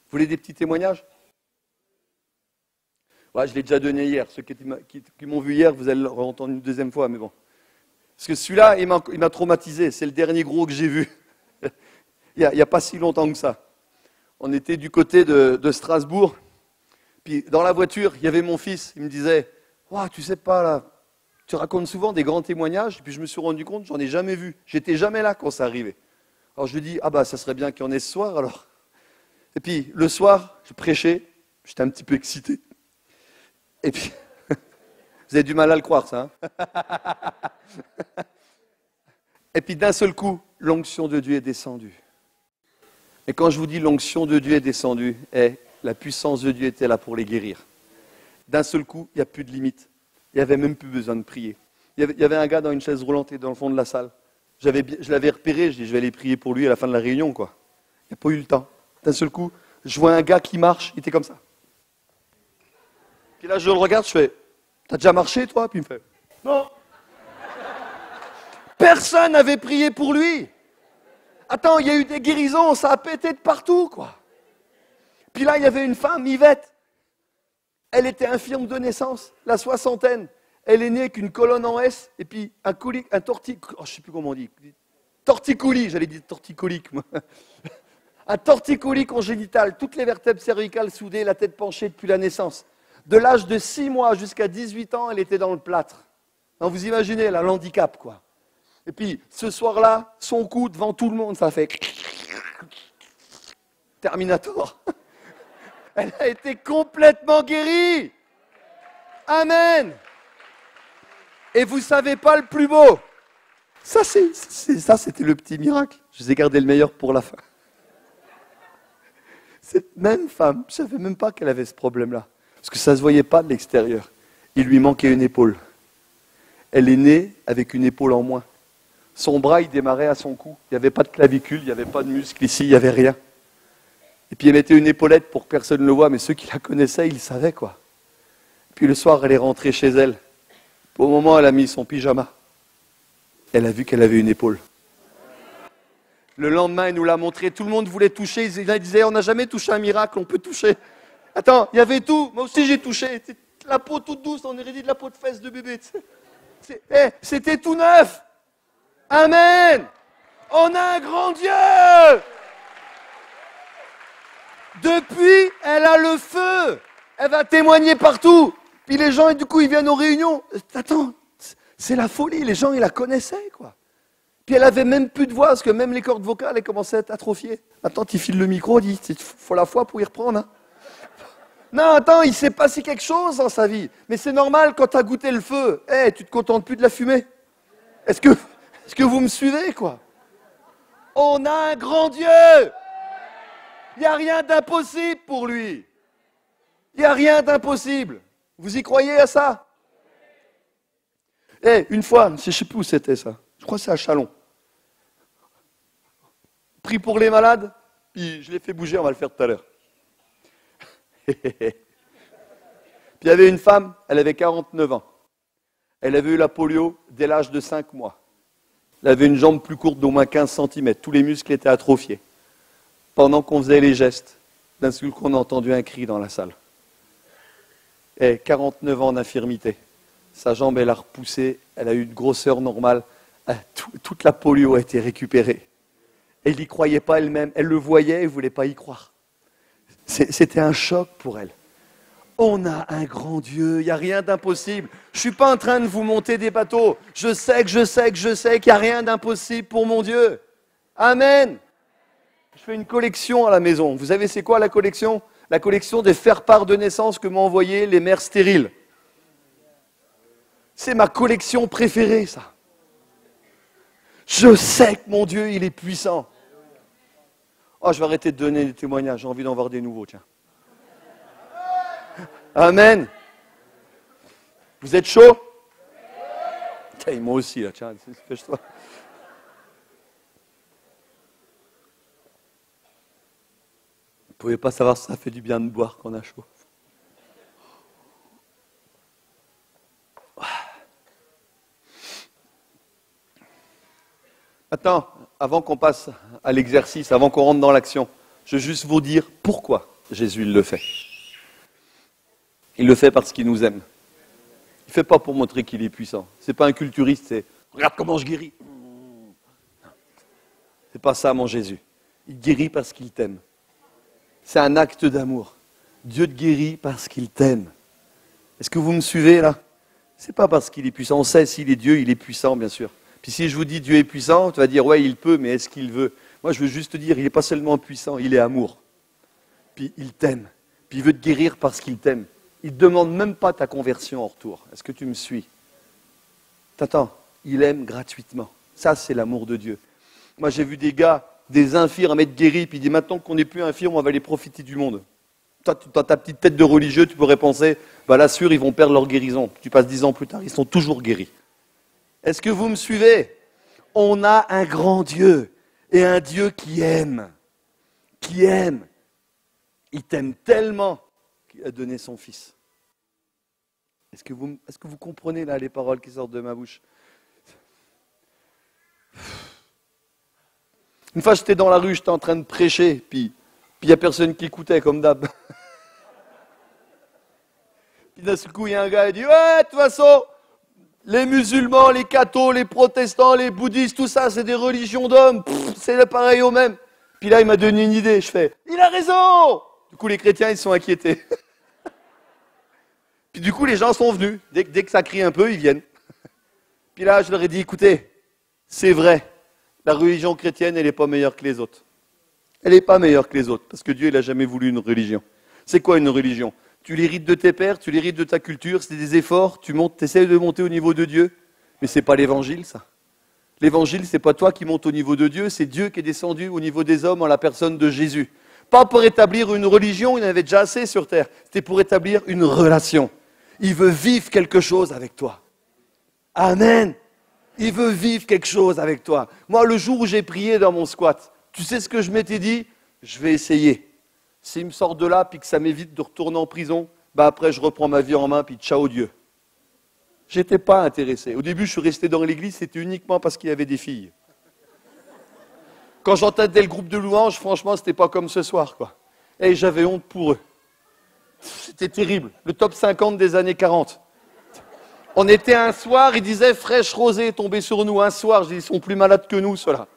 Vous voulez des petits témoignages? Ouais, je l'ai déjà donné hier. Ceux qui m'ont vu hier, vous allez le entendre une deuxième fois, mais bon. Parce que celui-là, il m'a traumatisé. C'est le dernier gros que j'ai vu. Il n'y a pas si longtemps que ça. On était du côté de Strasbourg. Puis dans la voiture, il y avait mon fils. Il me disait, wow, tu sais pas, là, tu racontes souvent des grands témoignages. Et puis je me suis rendu compte, j'en ai jamais vu. J'étais jamais là quand ça arrivait. Alors je lui dis, ah bah ça serait bien qu'il y en ait ce soir alors. Et puis le soir, je prêchais. J'étais un petit peu excité. Et puis, vous avez du mal à le croire, ça. Hein. Et puis d'un seul coup, l'onction de Dieu est descendue. Et quand je vous dis l'onction de Dieu est descendue, la puissance de Dieu était là pour les guérir. D'un seul coup, il n'y a plus de limite. Il n'y avait même plus besoin de prier. Il y avait un gars dans une chaise roulante dans le fond de la salle. Je l'avais repéré, je dis je vais aller prier pour lui à la fin de la réunion, quoi. Il n'y a pas eu le temps. D'un seul coup, je vois un gars qui marche, il était comme ça. Puis là, je le regarde, je fais, t'as déjà marché, toi? Puis il me fait, non. Personne n'avait prié pour lui. Attends, il y a eu des guérisons, ça a pété de partout, quoi. Puis là, il y avait une femme, Yvette. Elle était infirme de naissance, la soixantaine. Elle est née avec une colonne en S, et puis un torticolis, je ne sais plus comment on dit. Torticolis, j'allais dire torticolique, moi. Un torticolis congénital, toutes les vertèbres cervicales soudées, la tête penchée depuis la naissance. De l'âge de 6 mois jusqu'à 18 ans, elle était dans le plâtre. Donc vous imaginez, là, l'handicap, quoi. Et puis, ce soir-là, son cou devant tout le monde, ça fait Terminator. Elle a été complètement guérie. Amen. Et vous savez pas le plus beau. Ça, c'était le petit miracle. Je vous ai gardé le meilleur pour la fin. Cette même femme, je ne savais même pas qu'elle avait ce problème-là. Parce que ça ne se voyait pas de l'extérieur. Il lui manquait une épaule. Elle est née avec une épaule en moins. Son bras, il démarrait à son cou. Il n'y avait pas de clavicule, il n'y avait pas de muscle ici, il n'y avait rien. Et puis elle mettait une épaulette pour que personne ne le voie, mais ceux qui la connaissaient, ils le savaient, quoi. Puis le soir, elle est rentrée chez elle. Au moment où elle a mis son pyjama, elle a vu qu'elle avait une épaule. Le lendemain, elle nous l'a montré. Tout le monde voulait toucher. Ils disaient, on n'a jamais touché un miracle, on peut toucher. Attends, il y avait tout. Moi aussi, j'ai touché. La peau toute douce, on aurait dit de la peau de fesse de bébé. C'était tout neuf. Amen. On a un grand Dieu. Depuis, elle a le feu. Elle va témoigner partout. Puis les gens, du coup, ils viennent aux réunions. Attends, c'est la folie. Les gens, ils la connaissaient, quoi. Puis elle avait même plus de voix, parce que même les cordes vocales, elles commençaient à être atrophiées. Attends, tu files le micro, il faut la foi pour y reprendre. Hein. Non, attends, il s'est passé quelque chose dans sa vie. Mais c'est normal, quand tu as goûté le feu, tu te contentes plus de la fumée. Est-ce que vous me suivez, quoi? On a un grand Dieu. Il n'y a rien d'impossible pour lui. Il n'y a rien d'impossible. Vous y croyez à ça? Une fois, je ne sais plus où c'était ça. Je crois que c'est à Chalon. Prie pour les malades, puis je l'ai fait bouger, on va le faire tout à l'heure. Puis il y avait une femme, elle avait 49 ans. Elle avait eu la polio dès l'âge de 5 mois. Elle avait une jambe plus courte d'au moins 15 cm. Tous les muscles étaient atrophiés. Pendant qu'on faisait les gestes, d'un seul coup, on a entendu un cri dans la salle. 49 ans d'infirmité. Sa jambe, elle a repoussé, elle a eu une grosseur normale. Toute la polio a été récupérée. Elle n'y croyait pas elle-même. Elle le voyait, elle ne voulait pas y croire. C'était un choc pour elle. On a un grand Dieu, il n'y a rien d'impossible. Je ne suis pas en train de vous monter des bateaux. Je sais qu'il n'y a rien d'impossible pour mon Dieu. Amen. Je fais une collection à la maison. Vous savez c'est quoi la collection? La collection des faire-part de naissance que m'ont envoyé les mères stériles. C'est ma collection préférée, ça. Je sais que mon Dieu, il est puissant. Oh, je vais arrêter de donner des témoignages, j'ai envie d'en voir des nouveaux, tiens. Amen. Vous êtes chaud? Tiens, moi aussi, là, tiens, dépêche-toi. Vous ne pouvez pas savoir si ça fait du bien de boire quand on a chaud. Maintenant, avant qu'on passe à l'exercice, avant qu'on rentre dans l'action, je veux juste vous dire pourquoi Jésus, il le fait. Il le fait parce qu'il nous aime. Il ne fait pas pour montrer qu'il est puissant. Ce n'est pas un culturiste, c'est « regarde comment je guéris ». C'est pas ça, mon Jésus. Il guérit parce qu'il t'aime. C'est un acte d'amour. Dieu te guérit parce qu'il t'aime. Est-ce que vous me suivez là? C'est pas parce qu'il est puissant. On sait s'il est Dieu, il est puissant, bien sûr. Puis si je vous dis Dieu est puissant, tu vas dire ouais, il peut, mais est-ce qu'il veut? Moi, je veux juste te dire, il n'est pas seulement puissant, il est amour. Puis il t'aime. Puis il veut te guérir parce qu'il t'aime. Il ne demande même pas ta conversion en retour. Est-ce que tu me suis? T'attends, il aime gratuitement. Ça, c'est l'amour de Dieu. Moi, j'ai vu des gars, des infirmes être guéris, puis il dit maintenant qu'on n'est plus infirme, on va aller profiter du monde. Toi, tu as ta petite tête de religieux, tu pourrais penser, bah là, sûr, ils vont perdre leur guérison. Tu passes 10 ans plus tard, ils sont toujours guéris. Est-ce que vous me suivez? On a un grand Dieu, et un Dieu qui aime. Qui aime. Il t'aime tellement qu'il a donné son Fils. Est-ce que vous comprenez là les paroles qui sortent de ma bouche? Une fois, j'étais dans la rue, j'étais en train de prêcher, puis il n'y a personne qui écoutait, comme d'hab. Puis d'un seul coup, il y a un gars qui dit « Ouais, de toute façon, les musulmans, les cathos, les protestants, les bouddhistes, tout ça, c'est des religions d'hommes, c'est pareil au même. » Puis là, il m'a donné une idée, je fais « Il a raison !» Du coup, les chrétiens, ils sont inquiétés. Puis du coup, les gens sont venus. Dès que ça crie un peu, ils viennent. Puis là, je leur ai dit « Écoutez, c'est vrai. La religion chrétienne, elle n'est pas meilleure que les autres. Elle n'est pas meilleure que les autres, parce que Dieu, il n'a jamais voulu une religion. C'est quoi une religion? Tu l'hérites de tes pères, tu l'hérites de ta culture, c'est des efforts, tu essaies de monter au niveau de Dieu, mais ce n'est pas l'évangile, ça. L'évangile, ce n'est pas toi qui montes au niveau de Dieu, c'est Dieu qui est descendu au niveau des hommes en la personne de Jésus. Pas pour établir une religion, il en avait déjà assez sur terre, c'était pour établir une relation. Il veut vivre quelque chose avec toi. Amen. Il veut vivre quelque chose avec toi. Moi, le jour où j'ai prié dans mon squat, tu sais ce que je m'étais dit? Je vais essayer. S'il me sort de là, puis que ça m'évite de retourner en prison, bah après je reprends ma vie en main, puis ciao Dieu. J'étais pas intéressé. Au début, je suis resté dans l'église, c'était uniquement parce qu'il y avait des filles. Quand j'entendais le groupe de louanges, franchement, c'était pas comme ce soir, quoi. Et j'avais honte pour eux. C'était terrible. Le top 50 des années 40. On était un soir, il disait fraîche rosée tombée sur nous un soir. Je dis, ils sont plus malades que nous, ceux-là.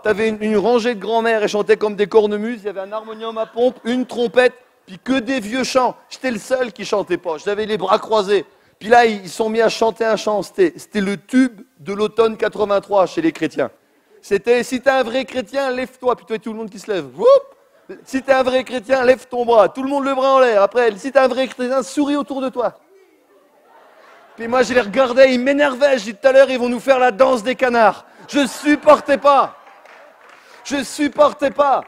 T'avais une rangée de grand-mères, elles chantaient comme des cornemuses, il y avait un harmonium à pompe, une trompette, puis que des vieux chants. J'étais le seul qui chantait pas, j'avais les bras croisés. Puis là, ils sont mis à chanter un chant, c'était le tube de l'automne 83 chez les chrétiens. C'était, si t'es un vrai chrétien, lève-toi, puis toi, tout le monde qui se lève. Woup! Si t'es un vrai chrétien, lève ton bras, tout le monde le bras en l'air. Après, si t'es un vrai chrétien, souris autour de toi. Puis moi, je les regardais, ils m'énervaient. Je dis, tout à l'heure, ils vont nous faire la danse des canards. Je supportais pas. Je supportais pas.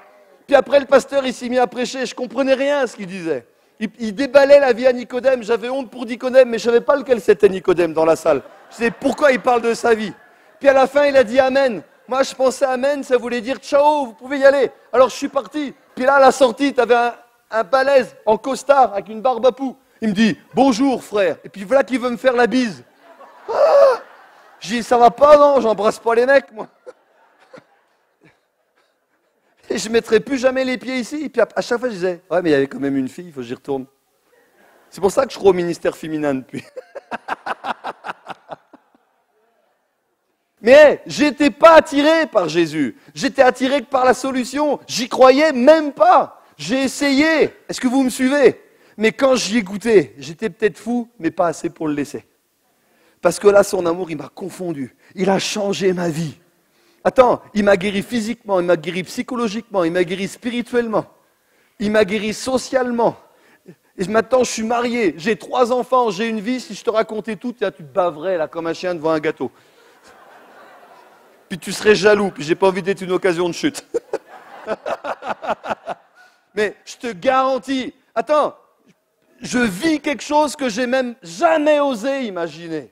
Puis après, le pasteur, il s'est mis à prêcher. Je comprenais rien à ce qu'il disait. Il déballait la vie à Nicodème. J'avais honte pour Nicodème, mais je savais pas lequel c'était Nicodème dans la salle. Je sais pourquoi il parle de sa vie. Puis à la fin, il a dit Amen. Moi, je pensais Amen, ça voulait dire ciao, vous pouvez y aller. Alors, je suis parti. Puis là, à la sortie, tu avais un balèze en costard avec une barbe à poux. Il me dit bonjour, frère. Et puis voilà qu'il veut me faire la bise. Ah, je dis ça va pas, non, j'embrasse pas les mecs, moi. Et je ne mettrai plus jamais les pieds ici. Et puis à chaque fois, je disais, ouais, mais il y avait quand même une fille, il faut que j'y retourne. C'est pour ça que je crois au ministère féminin depuis. Mais j'étais pas attiré par Jésus. J'étais attiré que par la solution. J'y croyais même pas. J'ai essayé. Est-ce que vous me suivez? Mais quand j'y ai goûté, j'étais peut-être fou, mais pas assez pour le laisser. Parce que là, son amour, il m'a confondu. Il a changé ma vie. Attends, il m'a guéri physiquement, il m'a guéri psychologiquement, il m'a guéri spirituellement, il m'a guéri socialement. Et maintenant, je suis marié, j'ai 3 enfants, j'ai une vie. Si je te racontais tout, tu te baverais là, comme un chien devant un gâteau. Puis tu serais jaloux, puis j'ai pas envie d'être une occasion de chute. Mais je te garantis, attends, je vis quelque chose que j'ai même jamais osé imaginer.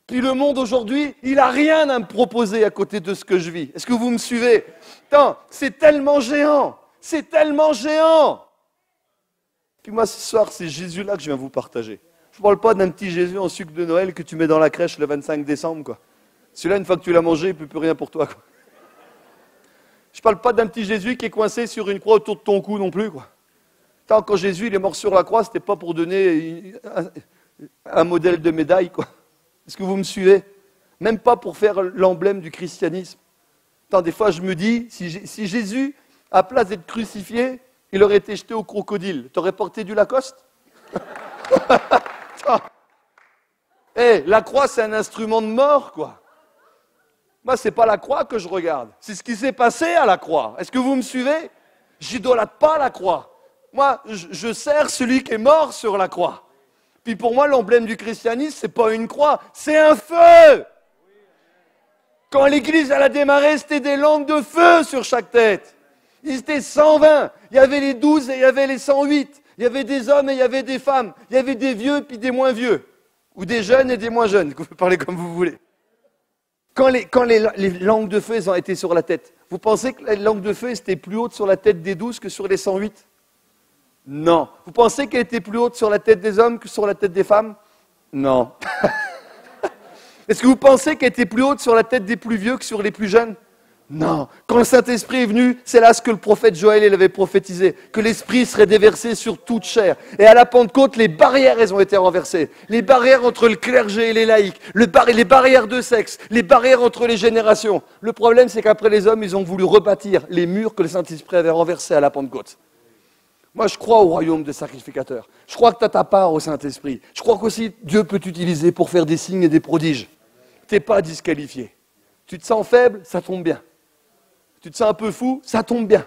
Puis le monde aujourd'hui, il n'a rien à me proposer à côté de ce que je vis. Est-ce que vous me suivez? Attends, c'est tellement géant. C'est tellement géant. Puis moi, ce soir, c'est Jésus-là que je viens vous partager. Je ne parle pas d'un petit Jésus en sucre de Noël que tu mets dans la crèche le 25 décembre, quoi. Celui-là, une fois que tu l'as mangé, il ne peut plus rien pour toi, quoi. Je ne parle pas d'un petit Jésus qui est coincé sur une croix autour de ton cou non plus, quoi. Tant quand Jésus il est mort sur la croix, ce n'était pas pour donner un modèle de médaille, quoi. Est-ce que vous me suivez? Même pas pour faire l'emblème du christianisme. Tant des fois je me dis, si Jésus, à place d'être crucifié, il aurait été jeté au crocodile, t'aurais porté du Lacoste? La croix c'est un instrument de mort, quoi. Moi, ce n'est pas la croix que je regarde, c'est ce qui s'est passé à la croix. Est-ce que vous me suivez? J'idolâtre pas la croix. Moi, je sers celui qui est mort sur la croix. Puis pour moi, l'emblème du christianisme, ce n'est pas une croix, c'est un feu. Quand l'église elle a démarré, c'était des lampes de feu sur chaque tête. Ils étaient 120. Il y avait les 12 et il y avait les 108. Il y avait des hommes et il y avait des femmes. Il y avait des vieux puis des moins vieux. Ou des jeunes et des moins jeunes. Vous pouvez parler comme vous voulez. Quand les langues de feu elles ont été sur la tête, vous pensez que les langues de feu étaient plus hautes sur la tête des 12 que sur les 108? Non. Vous pensez qu'elles étaient plus hautes sur la tête des hommes que sur la tête des femmes? Non. Est-ce que vous pensez qu'elle était plus haute sur la tête des plus vieux que sur les plus jeunes? Non. Quand le Saint-Esprit est venu, c'est là ce que le prophète Joël il avait prophétisé, que l'Esprit serait déversé sur toute chair. Et à la Pentecôte, les barrières, elles ont été renversées. Les barrières entre le clergé et les laïcs, les barrières de sexe, les barrières entre les générations. Le problème, c'est qu'après les hommes, ils ont voulu rebâtir les murs que le Saint-Esprit avait renversés à la Pentecôte. Moi, je crois au royaume des sacrificateurs. Je crois que tu as ta part au Saint-Esprit. Je crois qu'aussi Dieu peut t'utiliser pour faire des signes et des prodiges. Tu n'es pas disqualifié. Tu te sens faible, ça tombe bien. Tu te sens un peu fou, ça tombe bien.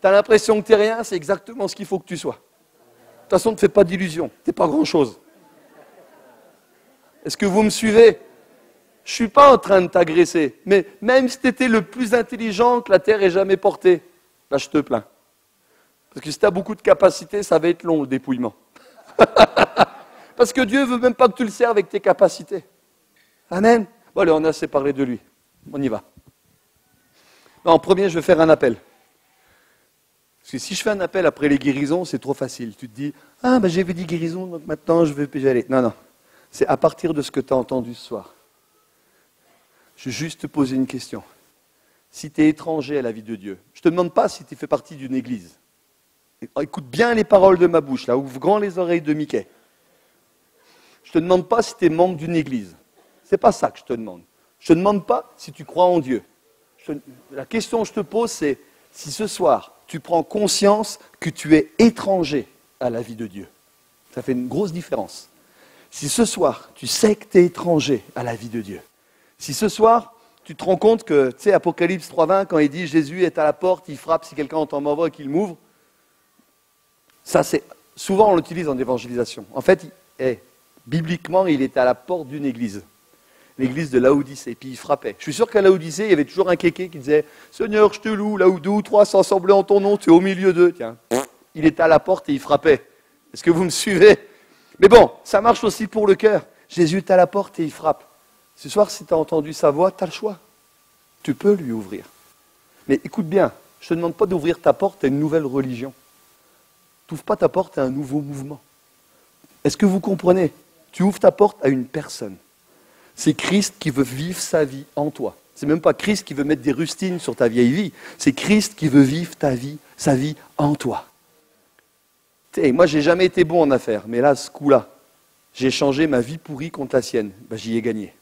Tu as l'impression que tu n'es rien, c'est exactement ce qu'il faut que tu sois. De toute façon, ne te fais pas d'illusions. Tu n'es pas grand-chose. Est-ce que vous me suivez? Je ne suis pas en train de t'agresser. Mais même si tu étais le plus intelligent que la Terre ait jamais porté, là, je te plains. Parce que si tu as beaucoup de capacités, ça va être long, le dépouillement. Parce que Dieu ne veut même pas que tu le serves avec tes capacités. Amen. Bon, allez, on a assez parlé de lui. On y va. Non, en premier, je vais faire un appel. Parce que si je fais un appel après les guérisons, c'est trop facile. Tu te dis, ah, ben j'ai vu des guérisons, donc maintenant je vais y aller. Non, non. C'est à partir de ce que tu as entendu ce soir. Je vais juste te poser une question. Si tu es étranger à la vie de Dieu, je ne te demande pas si tu fais partie d'une église. Écoute bien les paroles de ma bouche, là, ouvre grand les oreilles de Mickey. Je ne te demande pas si tu es membre d'une église. Ce n'est pas ça que je te demande. Je ne te demande pas si tu crois en Dieu. La question que je te pose, c'est si ce soir, tu prends conscience que tu es étranger à la vie de Dieu. Ça fait une grosse différence. Si ce soir, tu sais que tu es étranger à la vie de Dieu. Si ce soir, tu te rends compte que, tu sais, Apocalypse 3:20, quand il dit Jésus est à la porte, il frappe, si quelqu'un entend ma voix, qu'il m'ouvre. Ça, c'est souvent on l'utilise en évangélisation. En fait, bibliquement, il était à la porte d'une église. L'église de Laodicée, et puis il frappait. Je suis sûr qu'à Laodicée, il y avait toujours un kéké qui disait « Seigneur, je te loue, là où 2 ou 3 sont assemblés en ton nom, tu es au milieu d'eux. » Tiens, il était à la porte et il frappait. Est-ce que vous me suivez? Mais bon, ça marche aussi pour le cœur. Jésus est à la porte et il frappe. Ce soir, si tu as entendu sa voix, tu as le choix. Tu peux lui ouvrir. Mais écoute bien, je ne te demande pas d'ouvrir ta porte à une nouvelle religion. Tu n'ouvres pas ta porte à un nouveau mouvement. Est-ce que vous comprenez? Tu ouvres ta porte à une personne. C'est Christ qui veut vivre sa vie en toi. C'est même pas Christ qui veut mettre des rustines sur ta vieille vie. C'est Christ qui veut vivre sa vie en toi. Moi, j'ai jamais été bon en affaires, mais là, ce coup-là, j'ai changé ma vie pourrie contre la sienne. Ben, j'y ai gagné.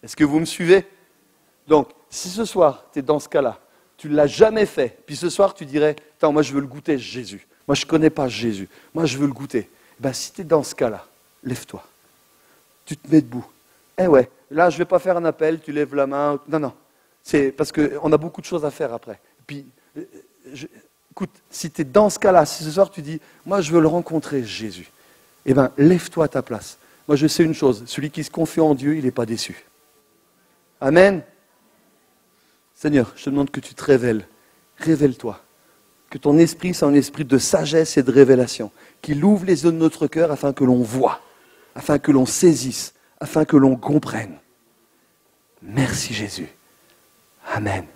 Est-ce que vous me suivez? Donc, si ce soir, tu es dans ce cas-là, tu ne l'as jamais fait, puis ce soir, tu dirais, attends, moi, je veux le goûter, Jésus. Moi, je ne connais pas Jésus. Moi, je veux le goûter. Ben, si tu es dans ce cas-là, lève-toi. Tu te mets debout. Eh ouais, là, je ne vais pas faire un appel, tu lèves la main. Non, non. C'est parce qu'on a beaucoup de choses à faire après. Puis, écoute, si tu es dans ce cas-là, si ce soir tu dis, moi, je veux le rencontrer, Jésus, eh bien, lève-toi à ta place. Moi, je sais une chose, celui qui se confie en Dieu, il n'est pas déçu. Amen. Seigneur, je te demande que tu te révèles. Révèle-toi. Que ton esprit soit un esprit de sagesse et de révélation. Qu'il ouvre les yeux de notre cœur afin que l'on voie, afin que l'on saisisse, afin que l'on comprenne. Merci Jésus. Amen.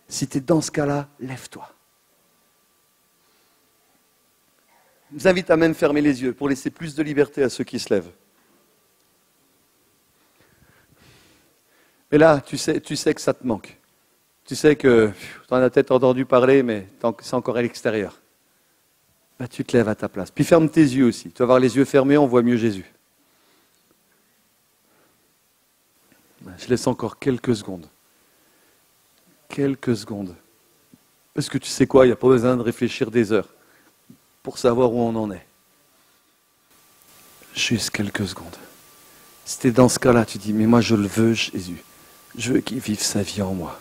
Si tu es dans ce cas-là, lève-toi. Je vous invite à même fermer les yeux pour laisser plus de liberté à ceux qui se lèvent. Mais là, tu sais que ça te manque. Tu sais que tu en as peut-être entendu parler, mais c'est encore à l'extérieur. Bah, tu te lèves à ta place. Puis ferme tes yeux aussi. Tu vas avoir les yeux fermés, on voit mieux Jésus. Bah, je laisse encore quelques secondes. Quelques secondes. Parce que tu sais quoi, il n'y a pas besoin de réfléchir des heures pour savoir où on en est. Juste quelques secondes. Si tu es dans ce cas-là, tu dis, mais moi je le veux, Jésus. Je veux qu'il vive sa vie en moi.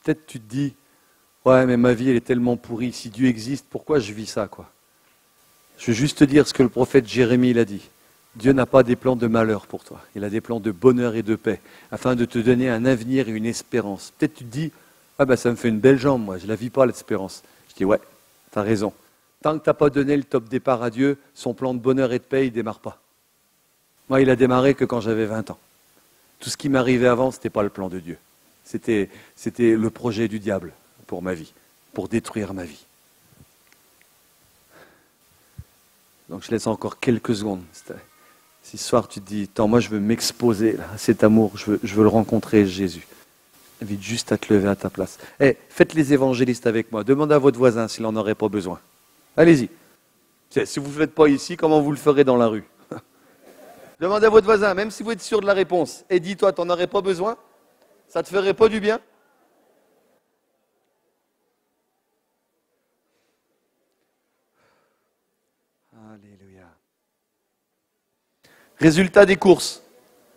Peut-être tu te dis, ouais, mais ma vie elle est tellement pourrie. Si Dieu existe, pourquoi je vis ça, quoi? Je veux juste te dire ce que le prophète Jérémie il a dit. Dieu n'a pas des plans de malheur pour toi. Il a des plans de bonheur et de paix, afin de te donner un avenir et une espérance. Peut-être tu te dis, ah ben ça me fait une belle jambe, moi, je ne la vis pas, l'espérance. Je dis, ouais, tu as raison. Tant que tu n'as pas donné le top départ à Dieu, son plan de bonheur et de paix, il ne démarre pas. Moi, il a démarré que quand j'avais 20 ans. Tout ce qui m'arrivait avant, ce n'était pas le plan de Dieu. C'était le projet du diable pour ma vie, pour détruire ma vie. Donc je laisse encore quelques secondes. Si ce soir tu te dis, attends, moi je veux m'exposer à cet amour, je veux le rencontrer, Jésus. Invite juste à te lever à ta place. Faites les évangélistes avec moi. Demandez à votre voisin s'il n'en aurait pas besoin. Allez-y. Si vous ne le faites pas ici, comment vous le ferez dans la rue? Demandez à votre voisin, même si vous êtes sûr de la réponse. Et dis-toi, tu n'en aurais pas besoin? Ça ne te ferait pas du bien? Alléluia. Résultat des courses.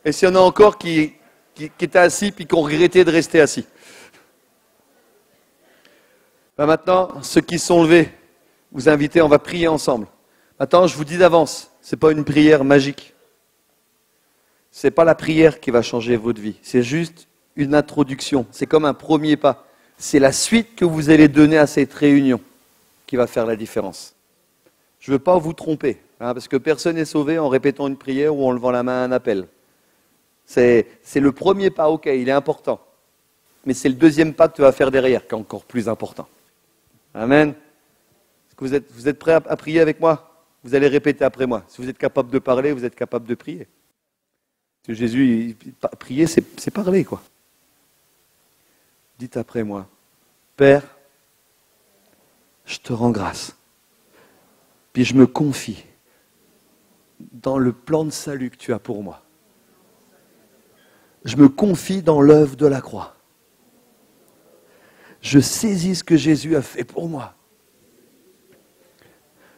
Et s'il y en a encore qui étaient assis puis qui ont regretté de rester assis. Ben maintenant, ceux qui sont levés, vous invitez, on va prier ensemble. Maintenant, je vous dis d'avance, ce n'est pas une prière magique. Ce n'est pas la prière qui va changer votre vie. C'est juste une introduction. C'est comme un premier pas. C'est la suite que vous allez donner à cette réunion qui va faire la différence. Je ne veux pas vous tromper, parce que personne n'est sauvé en répétant une prière ou en levant la main à un appel. C'est le premier pas, ok, il est important. Mais c'est le deuxième pas que tu vas faire derrière, qui est encore plus important. Amen. Est-ce que vous êtes prêts à prier avec moi? Vous allez répéter après moi. Si vous êtes capable de parler, vous êtes capable de prier. Parce que Jésus, prier, c'est parler, quoi. Dites après moi, Père, je te rends grâce. Puis je me confie dans le plan de salut que tu as pour moi. Je me confie dans l'œuvre de la croix. Je saisis ce que Jésus a fait pour moi.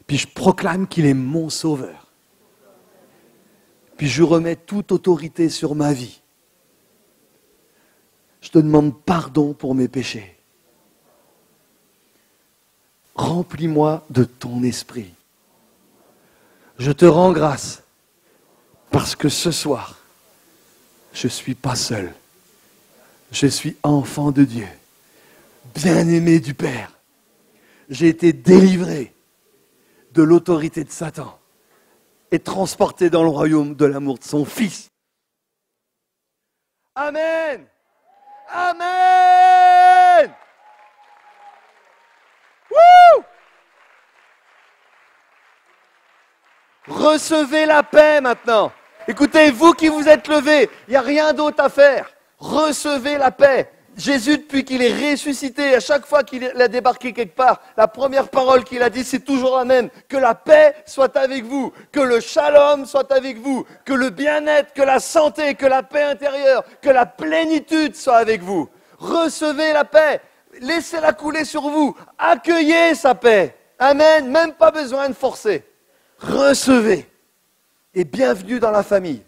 Puis je proclame qu'il est mon sauveur. Puis je remets toute autorité sur ma vie. Je te demande pardon pour mes péchés. Remplis-moi de ton esprit. Je te rends grâce parce que ce soir, je ne suis pas seul. Je suis enfant de Dieu, bien-aimé du Père. J'ai été délivré de l'autorité de Satan et transporté dans le royaume de l'amour de son Fils. Amen. Amen. Wouh! Recevez la paix maintenant. Écoutez, vous qui vous êtes levés, il n'y a rien d'autre à faire. Recevez la paix. Jésus, depuis qu'il est ressuscité, à chaque fois qu'il a débarqué quelque part, la première parole qu'il a dit, c'est toujours la même. Que la paix soit avec vous, que le shalom soit avec vous, que le bien-être, que la santé, que la paix intérieure, que la plénitude soit avec vous. Recevez la paix. Laissez-la couler sur vous. Accueillez sa paix. Amen. Même pas besoin de forcer. Recevez. Et bienvenue dans la famille.